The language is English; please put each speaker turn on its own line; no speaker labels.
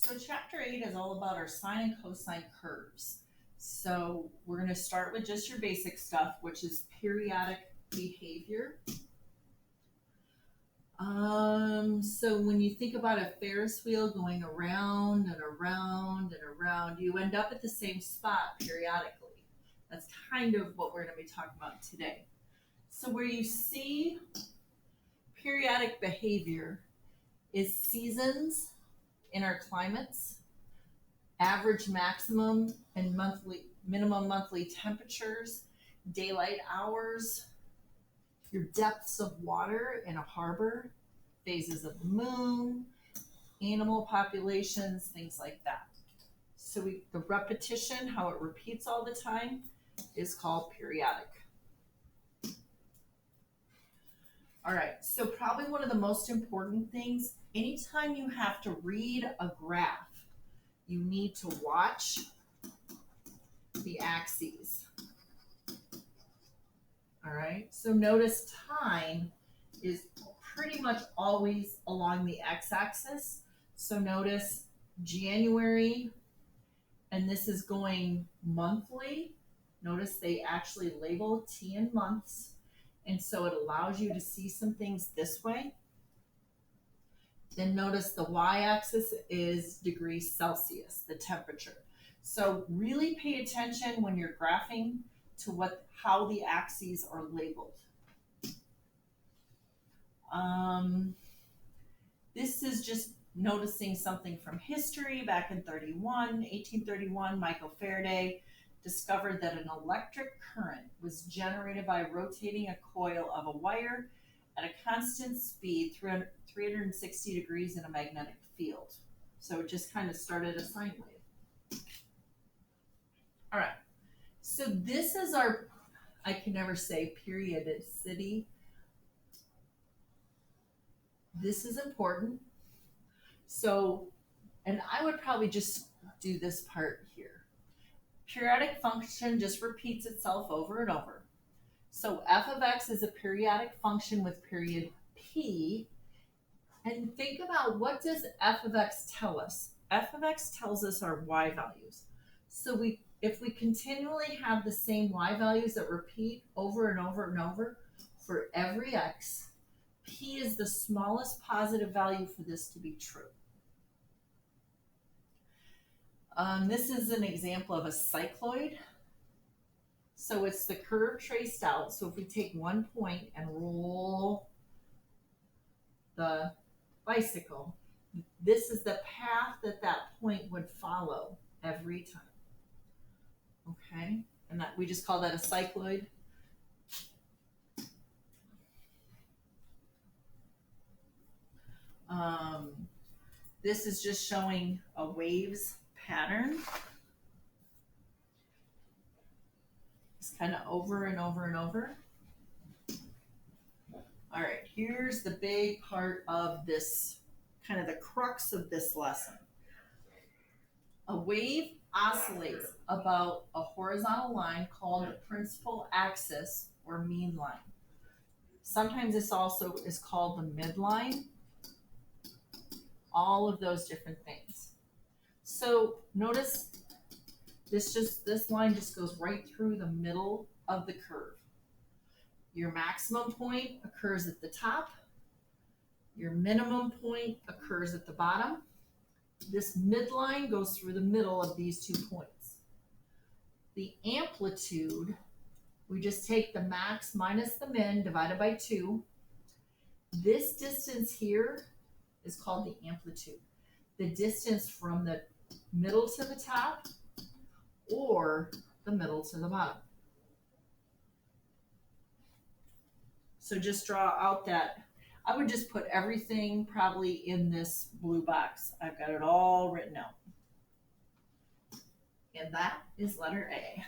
So chapter 8 is all about our sine and cosine curves. So we're going to start with just your basic stuff, which is periodic behavior. So when you think about a Ferris wheel going around and around and around, you end up at the same spot periodically. That's kind of what we're going to be talking about today. So where you see periodic behavior is seasons in our climates, average maximum and minimum monthly temperatures, daylight hours, your depths of water in a harbor, phases of the moon, animal populations, things like that. So the repetition, how it repeats all the time, is called periodic. All right, so probably one of the most important things, anytime you have to read a graph, you need to watch the axes. All right, so notice time is pretty much always along the x-axis. So notice January, and this is going monthly. Notice they actually label T in months, and so it allows you to see some things this way. Then notice the y-axis is degrees Celsius, the temperature. So really pay attention when you're graphing to how the axes are labeled. This is just noticing something from history. Back in 1831, Michael Faraday discovered that an electric current was generated by rotating a coil of a wire at a constant speed, 360 degrees in a magnetic field. So it just kind of started a sine wave. All right, so this is our, I can never say periodicity. This is important. So, and I would probably just do this part here. Periodic function just repeats itself over and over. So f of x is a periodic function with period p. And think about, what does f of x tell us? F of x tells us our y values. So if we continually have the same y values that repeat over and over and over for every x, p is the smallest positive value for this to be true. This is an example of a cycloid. So it's the curve traced out. So if we take one point and roll the bicycle, this is the path that point would follow every time. Okay, and that we just call that a cycloid. This is just showing a waves pattern. It's kind of over and over and over. All right, here's the big part of this, kind of the crux of this lesson. A wave oscillates about a horizontal line called the principal axis or mean line. Sometimes this also is called the midline. All of those different things. So notice this line just goes right through the middle of the curve. Your maximum point occurs at the top. Your minimum point occurs at the bottom. This midline goes through the middle of these 2 points. The amplitude, we just take the max minus the min divided by 2. This distance here is called the amplitude. The distance from the middle to the top or the middle to the bottom. So just draw out that. I would just put everything probably in this blue box. I've got it all written out. And that is letter A.